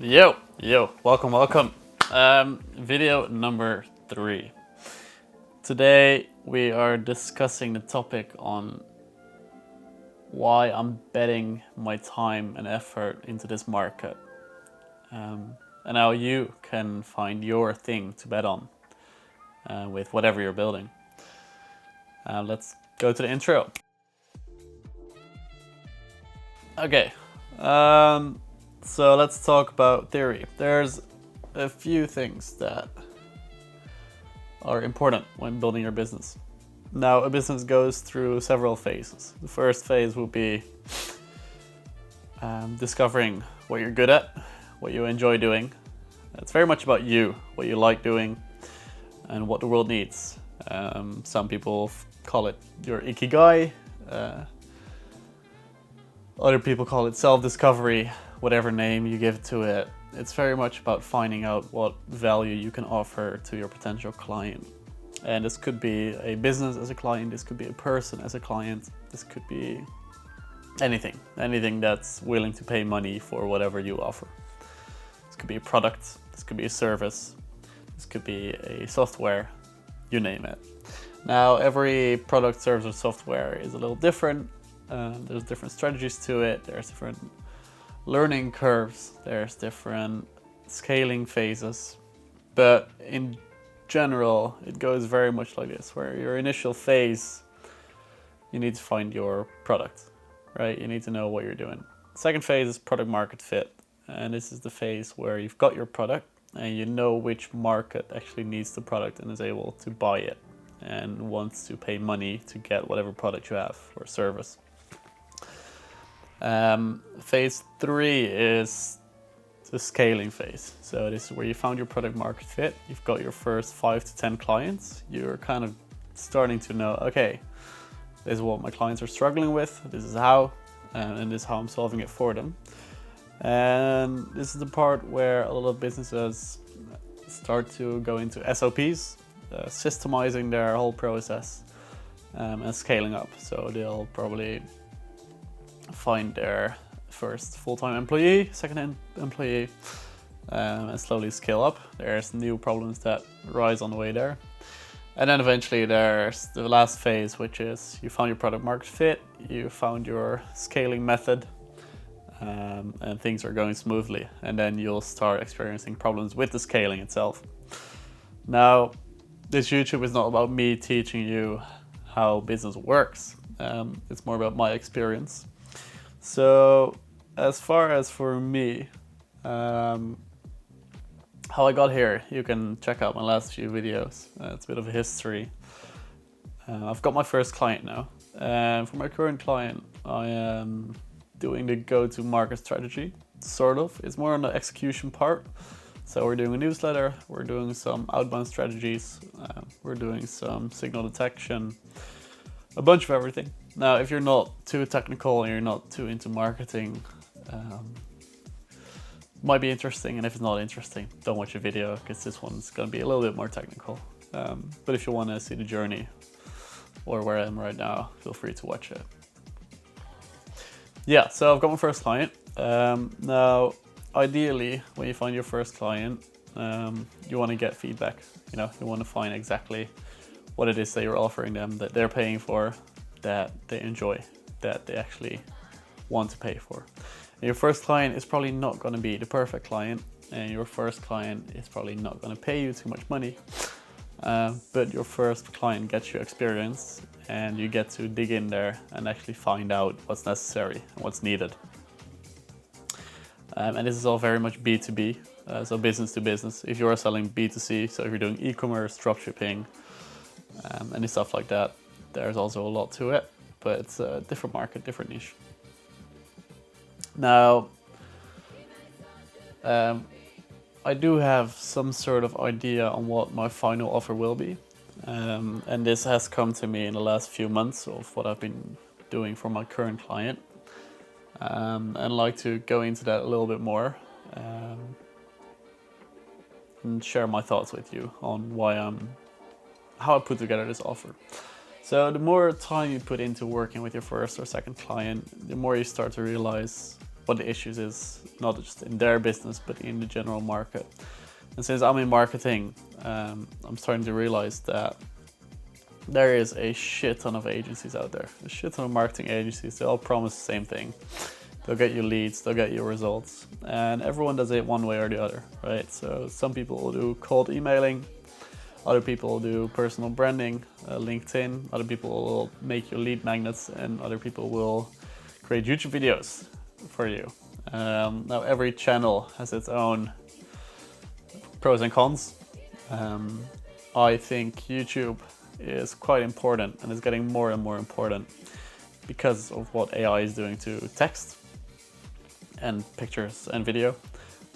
Yo, welcome. Video number 3. Today we are discussing the topic on why I'm betting my time and effort into this market, and how you can find your thing to bet on with whatever you're building. Let's go to the intro. Okay, so let's talk about theory. There's a few things that are important when building your business. Now, a business goes through several phases. The first phase will be discovering what you're good at, what you enjoy doing. It's very much about you, what you like doing, and what the world needs. Some people call it your ikigai. Other people call it self-discovery, whatever name you give to it. It's very much about finding out what value you can offer to your potential client. And this could be a business as a client, this could be a person as a client, this could be anything that's willing to pay money for whatever you offer. This could be a product, this could be a service, this could be a software, you name it. Now, every product, service, or software is a little different. There's different strategies to it, there's different learning curves, there's different scaling phases, but in general it goes very much like this, where your initial phase, you need to find your product, right? You need to know what you're doing. Second phase is product market fit, and this is the phase where you've got your product and you know which market actually needs the product and is able to buy it and wants to pay money to get whatever product you have or service. Phase 3 is the scaling phase. So this is where you found your product market fit. You've got your first 5 to 10 clients. You're kind of starting to know, okay, this is what my clients are struggling with. This is how, and this is how I'm solving it for them. And this is the part where a lot of businesses start to go into SOPs, systemizing their whole process, and scaling up. So they'll probably find their first full-time employee, second employee, and slowly scale up. There's new problems that rise on the way there. And then eventually there's the last phase, which is you found your product market fit, you found your scaling method, and things are going smoothly. And then you'll start experiencing problems with the scaling itself. Now, this YouTube is not about me teaching you how business works. It's more about my experience. So, as far as for me, how I got here, you can check out my last few videos. It's a bit of a history. I've got my first client now. And for my current client, I am doing the go-to-market strategy, sort of. It's more on the execution part. So we're doing a newsletter, we're doing some outbound strategies, we're doing some signal detection, a bunch of everything. Now, if you're not too technical and you're not too into marketing, might be interesting, and if it's not interesting, don't watch the video, because this one's going to be a little bit more technical. But if you want to see the journey or where I am right now, feel free to watch it. Yeah, so I've got my first client. Now, ideally, when you find your first client, you want to get feedback. You want to find exactly what it is that you're offering them, that they're paying for, that they enjoy, that they actually want to pay for. And your first client is probably not going to be the perfect client, and your first client is probably not going to pay you too much money. But your first client gets you experience, and you get to dig in there and actually find out what's necessary and what's needed. And this is all very much B2B, so business to business. If you are selling B2C, so if you're doing e-commerce, dropshipping, any stuff like that, there's also a lot to it, but it's a different market, different niche. Now, I do have some sort of idea on what my final offer will be, and this has come to me in the last few months of what I've been doing for my current client, and I'd like to go into that a little bit more, and share my thoughts with you on how I put together this offer. So the more time you put into working with your first or second client, the more you start to realize what the issues is, not just in their business, but in the general market. And since I'm in marketing, I'm starting to realize that there is a shit ton of agencies out there, a shit ton of marketing agencies. They all promise the same thing. They'll get you leads, they'll get you results, and everyone does it one way or the other, right? So some people will do cold emailing, other people will do personal branding, LinkedIn, other people will make your lead magnets, and other people will create YouTube videos for you. Now every channel has its own pros and cons. I think YouTube is quite important and is getting more and more important because of what AI is doing to text and pictures and video.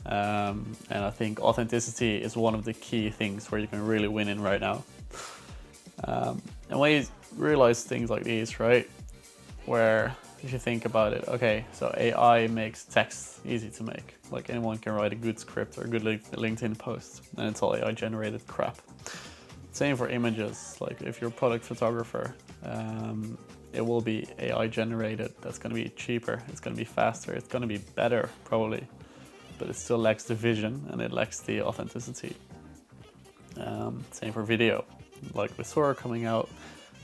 And I think authenticity is one of the key things where you can really win in right now. And when you realize things like these, right, where if you think about it, okay, so AI makes text easy to make. Like anyone can write a good script or a good LinkedIn post, and it's all AI generated crap. Same for images. Like if you're a product photographer, it will be AI generated. That's going to be cheaper. It's going to be faster. It's going to be better probably, but it still lacks the vision and it lacks the authenticity. Same for video, like with Sora coming out,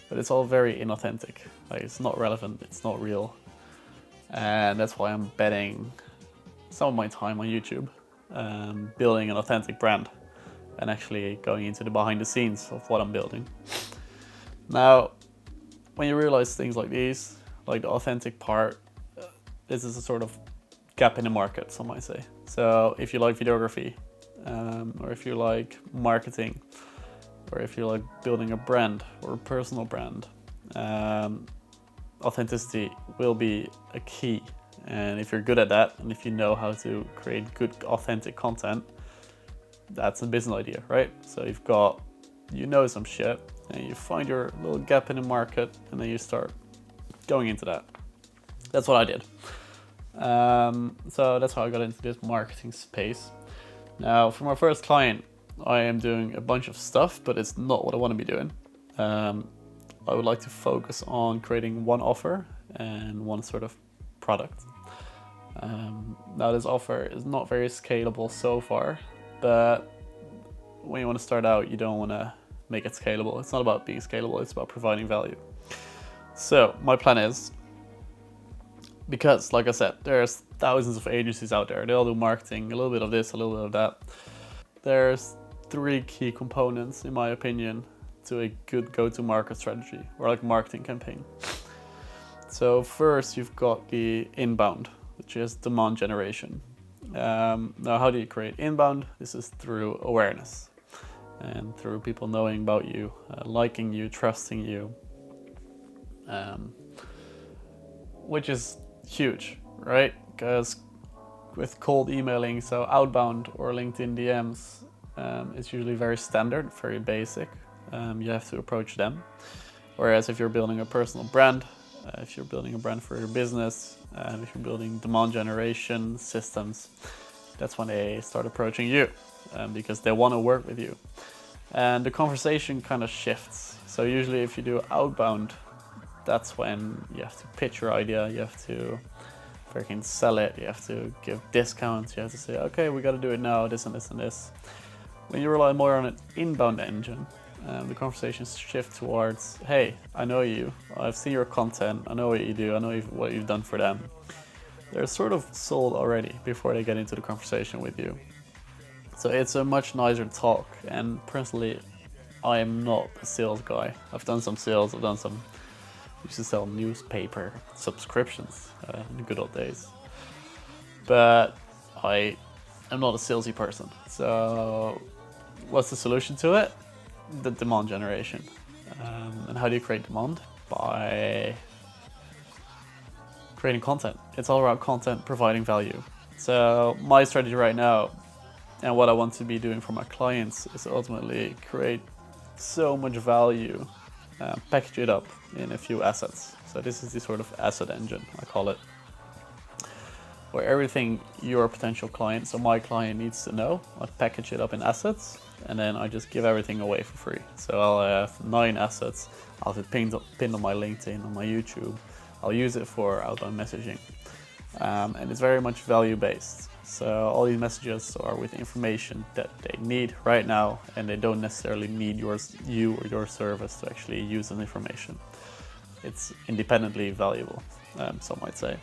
but it's all very inauthentic. Like it's not relevant, it's not real. And that's why I'm betting some of my time on YouTube, building an authentic brand and actually going into the behind the scenes of what I'm building. Now, when you realize things like these, like the authentic part, this is a sort of gap in the market, some might say. So if you like videography, or if you like marketing, or if you like building a brand or a personal brand, authenticity will be a key. And if you're good at that, and if you know how to create good authentic content, that's a business idea, right? So you've got, you know, some shit, and you find your little gap in the market, and then you start going into that. That's what I did. So that's how I got into this marketing space. Now, for my first client, I am doing a bunch of stuff, but it's not what I want to be doing. I would like to focus on creating one offer and one sort of product. Now this offer is not very scalable so far, but when you want to start out, you don't want to make it scalable. It's not about being scalable, it's about providing value. So my plan is, because like I said, there's thousands of agencies out there. They all do marketing, a little bit of this, a little bit of that. There's 3 key components, in my opinion, to a good go-to-market strategy or like marketing campaign. So first, you've got the inbound, which is demand generation. Now, how do you create inbound? This is through awareness and through people knowing about you, liking you, trusting you, which is huge, right? Because with cold emailing, so outbound or LinkedIn DMs, it's usually very standard, very basic. You have to approach them. Whereas if you're building a personal brand, if you're building a brand for your business, if you're building demand generation systems, that's when they start approaching you, because they want to work with you. And the conversation kind of shifts. So usually if you do outbound, that's when you have to pitch your idea, you have to freaking sell it, you have to give discounts, you have to say, okay, we got to do it now, this and this and this. When you rely more on an inbound engine, the conversations shift towards, hey, I know you, I've seen your content, I know what you do, I know what you've done for them. They're sort of sold already before they get into the conversation with you. So it's a much nicer talk, and personally, I am not a sales guy. I've done some sales, used to sell newspaper subscriptions in the good old days. But I am not a salesy person. So what's the solution to it? The demand generation. And how do you create demand? By creating content. It's all around content, providing value. So my strategy right now, and what I want to be doing for my clients, is ultimately create so much value, package it up in a few assets. So this is the sort of asset engine, I call it, where everything your potential client, so my client, needs to know, I package it up in assets, and then I just give everything away for free. So I'll have 9 assets, I'll have it pinned on my LinkedIn, on my YouTube, I'll use it for outbound messaging. and it's very much value based. So all these messages are with information that they need right now, and they don't necessarily need you or your service to actually use this information. It's independently valuable, some might say.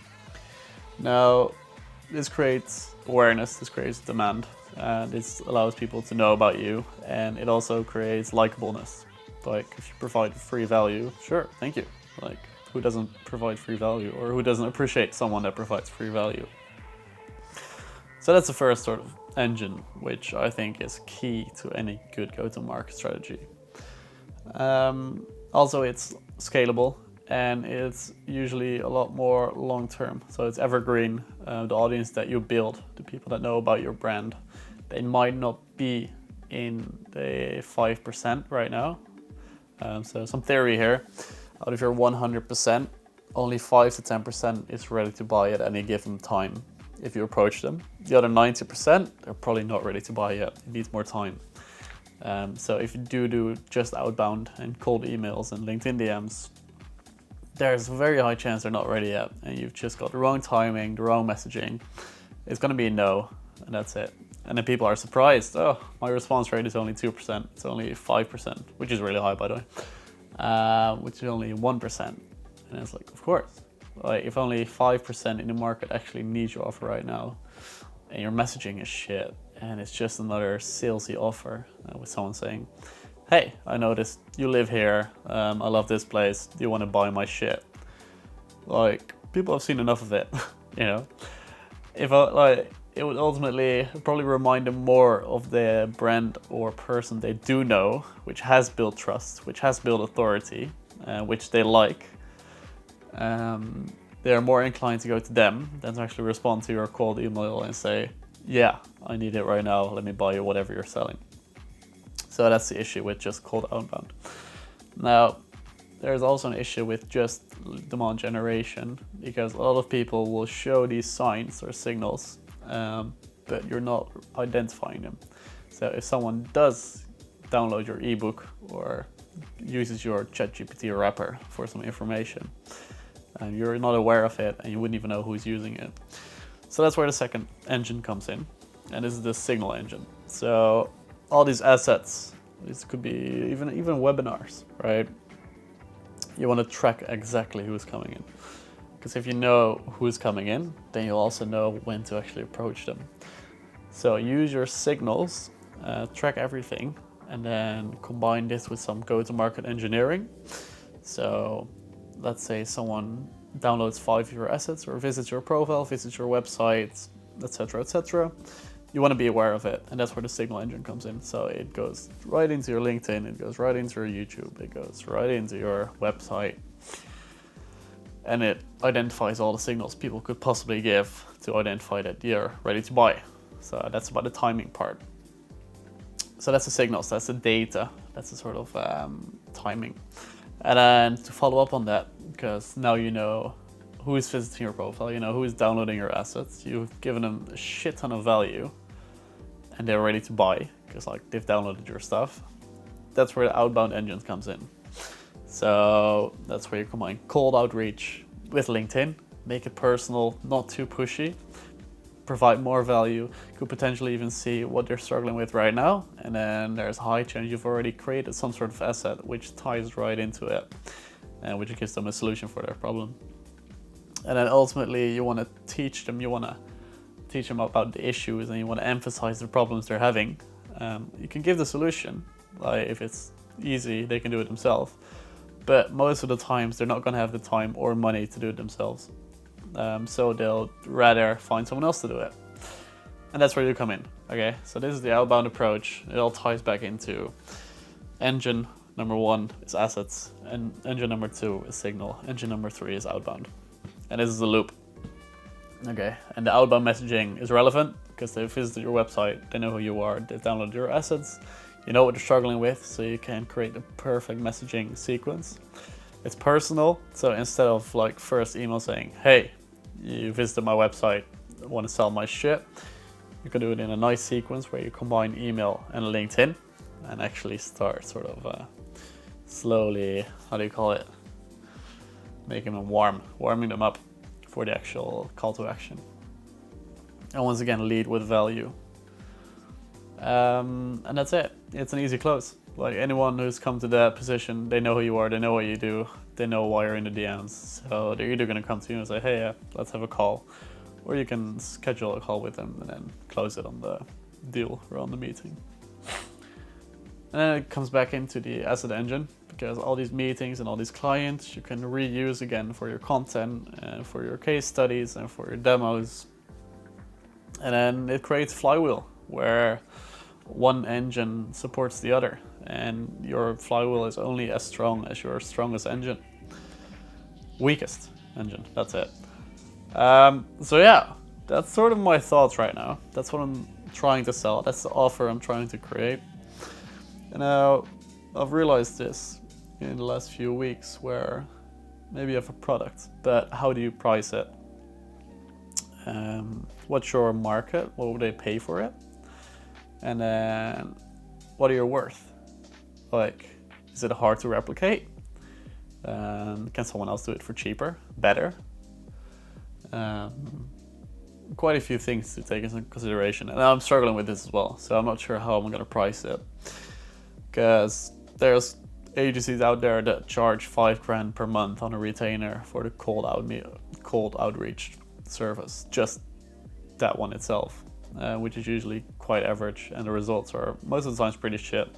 Now, this creates awareness, this creates demand, and this allows people to know about you, and it also creates likableness. Like, if you provide free value, sure, thank you. Like, who doesn't provide free value, or who doesn't appreciate someone that provides free value? So that's the first sort of engine, which I think is key to any good go-to-market strategy. Also, it's scalable, and it's usually a lot more long-term. So it's evergreen. The audience that you build, the people that know about your brand, they might not be in the 5% right now. So some theory here, out of your 100%, only 5 to 10% is ready to buy at any given time if you approach them. The other 90%, they're probably not ready to buy yet. It needs more time. So if you do just outbound and cold emails and LinkedIn DMs, there's a very high chance they're not ready yet, and you've just got the wrong timing, the wrong messaging. It's going to be a no, and that's it. And then people are surprised. Oh, my response rate is only 2%. It's only 5%, which is really high, by the way, which is only 1%. And it's like, of course, like if only 5% in the market actually needs your offer right now, and your messaging is shit, and it's just another salesy offer with someone saying, hey, I noticed you live here. I love this place. Do you want to buy my shit? Like, people have seen enough of it, you know. It would ultimately probably remind them more of the brand or person they do know, which has built trust, which has built authority, which they like. They're more inclined to go to them than to actually respond to your cold email and say, yeah, I need it right now. Let me buy you whatever you're selling. So that's the issue with just cold outbound. Now, there's also an issue with just demand generation, because a lot of people will show these signs or signals, but you're not identifying them. So if someone does download your ebook or uses your ChatGPT wrapper for some information, and you're not aware of it, and you wouldn't even know who's using it. So that's where the second engine comes in, and this is the signal engine. So all these assets, this could be even webinars, right? You want to track exactly who's coming in, because if you know who's coming in, then you'll also know when to actually approach them. So use your signals, track everything, and then combine this with some go-to-market engineering. So let's say someone downloads 5 of your assets or visits your profile, visits your website, etc., etc. You want to be aware of it, and that's where the signal engine comes in. So it goes right into your LinkedIn, it goes right into your YouTube, it goes right into your website, and it identifies all the signals people could possibly give to identify that you're ready to buy. So that's about the timing part. So that's the signals, that's the data, that's the sort of timing. And then to follow up on that, because now you know who is visiting your profile, you know who is downloading your assets, you've given them a shit ton of value, and they're ready to buy because like they've downloaded your stuff. That's where the outbound engine comes in. So that's where you combine cold outreach with LinkedIn, make it personal, not too pushy, provide more value, could potentially even see what they're struggling with right now, and then there's a high chance you've already created some sort of asset which ties right into it, and which gives them a solution for their problem. And then ultimately you want to teach them about the issues, and you want to emphasize the problems they're having. You can give the solution, like if it's easy they can do it themselves, but most of the times they're not going to have the time or money to do it themselves. So they'll rather find someone else to do it. And that's where you come in, okay? So this is the outbound approach. It all ties back into engine number 1 is assets, and engine number 2 is signal, engine number 3 is outbound. And this is a loop, okay? And the outbound messaging is relevant because they visited your website, they know who you are, they've downloaded your assets, you know what they're struggling with, so you can create the perfect messaging sequence. It's personal, so instead of like first email saying, hey, you visited my website, want to sell my shit, you can do it in a nice sequence where you combine email and LinkedIn and actually start sort of making them warming them up for the actual call to action. And once again, lead with value. And that's it. It's an easy close. Like anyone who's come to that position, they know who you are, they know what you do, they know why you're in the DMs. So they're either going to come to you and say, hey, yeah, let's have a call. Or you can schedule a call with them and then close it on the deal or on the meeting. And then it comes back into the asset engine, because all these meetings and all these clients you can reuse again for your content and for your case studies and for your demos. And then it creates flywheel where one engine supports the other, and your flywheel is only as strong as your strongest engine. Weakest engine, that's it. So yeah, that's sort of my thoughts right now. That's what I'm trying to sell. That's the offer I'm trying to create. And now I've realized this in the last few weeks, where maybe you have a product, but how do you price it? What's your market? What would they pay for it? And then what are you worth? Like, is it hard to replicate? Can someone else do it for cheaper, better? Quite a few things to take into consideration, and I'm struggling with this as well, so I'm not sure how I'm going to price it, because there's agencies out there that charge $5,000 per month on a retainer for the cold outreach service, just that one itself, which is usually quite average, and the results are most of the times pretty shit.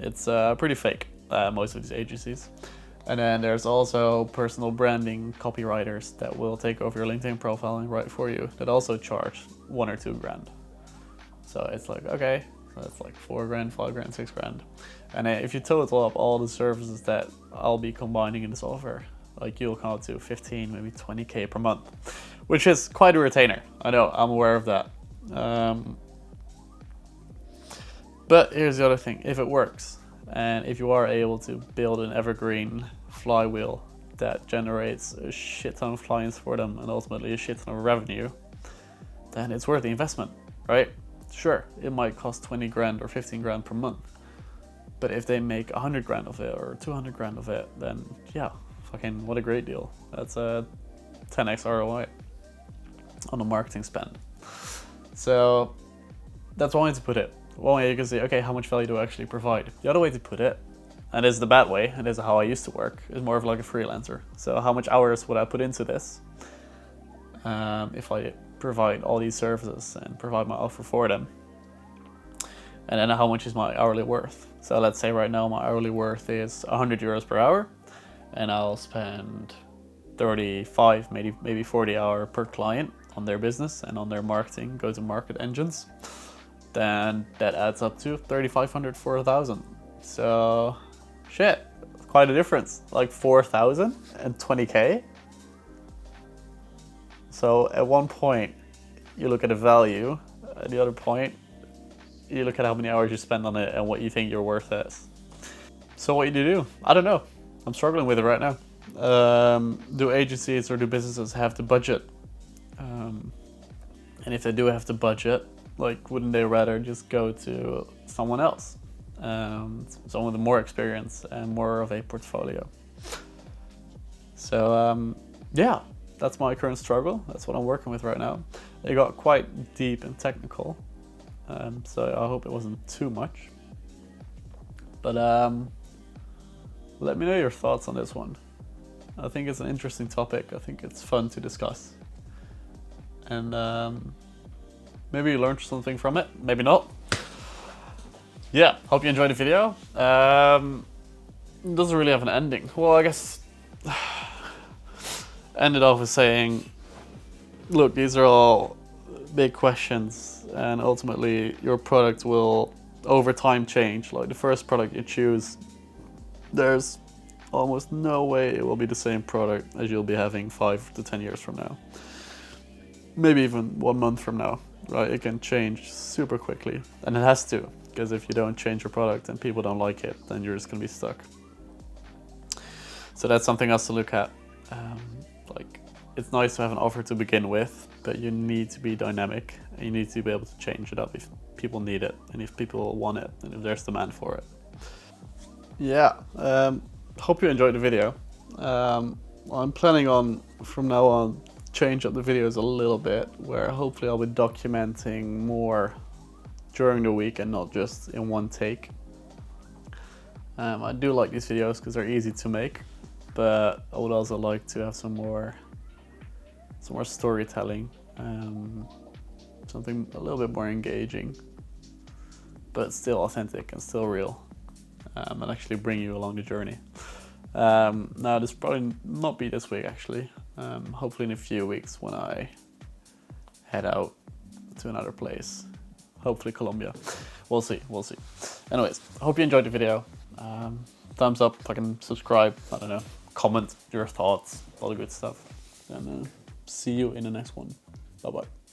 It's pretty fake, most of these agencies. And then there's also personal branding copywriters that will take over your LinkedIn profile and write for you, that also charge $1,000 or $2,000. So it's like, okay, so that's like $4,000, $5,000, $6,000. And if you total up all the services that I'll be combining in this offer, like you'll come up to 15, maybe 20K per month, which is quite a retainer. I know, I'm aware of that. But here's the other thing, if it works, and if you are able to build an evergreen flywheel that generates a shit ton of clients for them and ultimately a shit ton of revenue, then it's worth the investment, right? Sure, it might cost 20 grand or 15 grand per month, but if they make 100 grand of it or 200 grand of it, then yeah, fucking what a great deal. That's a 10x ROI on the marketing spend. So that's one way to put it. One way you can say, okay, how much value do I actually provide? The other way to put it, and this is the bad way, and this is how I used to work, is more of like a freelancer. So how much hours would I put into this if I provide all these services and provide my offer for them? And then how much is my hourly worth? So let's say right now my hourly worth is 100 euros per hour, and I'll spend 35, maybe 40 hours per client on their business and on their marketing, go-to-market engines. Then that adds up to 3,500 for 1,000. So shit, quite a difference, like 4,000 and 20K. So at one point you look at the value, at the other point you look at how many hours you spend on it and what you think your worth is. So what do you do? I don't know, I'm struggling with it right now. Do agencies or do businesses have the budget? And if they do have the budget, like, wouldn't they rather just go to someone else, someone with more experience and more of a portfolio? So yeah, that's my current struggle. That's what I'm working with right now. It got quite deep and technical, so I hope it wasn't too much. But let me know your thoughts on this one. I think it's an interesting topic. I think it's fun to discuss. And maybe you learned something from it, maybe not. Yeah, hope you enjoyed the video. It doesn't really have an ending. Well, I guess ended off with saying, look, these are all big questions, and ultimately your product will over time change. Like the first product you choose, there's almost no way it will be the same product as you'll be having 5 to 10 years from now. Maybe even 1 month from now. Right, it can change super quickly, and it has to, because if you don't change your product and people don't like it, then you're just gonna be stuck. So that's something else to look at. Like, it's nice to have an offer to begin with, but you need to be dynamic and you need to be able to change it up if people need it and if people want it and if there's demand for it. Yeah, hope you enjoyed the video. I'm planning on, from now on, change up the videos a little bit, where hopefully I'll be documenting more during the week and not just in one take. I do like these videos because they're easy to make, but I would also like to have some more storytelling, something a little bit more engaging, but still authentic and still real, and actually bring you along the journey. Now, this probably not be this week actually. Hopefully in a few weeks when I head out to another place, hopefully Colombia. We'll see. Anyways, hope you enjoyed the video. Thumbs up, fucking subscribe, I don't know, comment your thoughts, all the good stuff, and see you in the next one. Bye bye.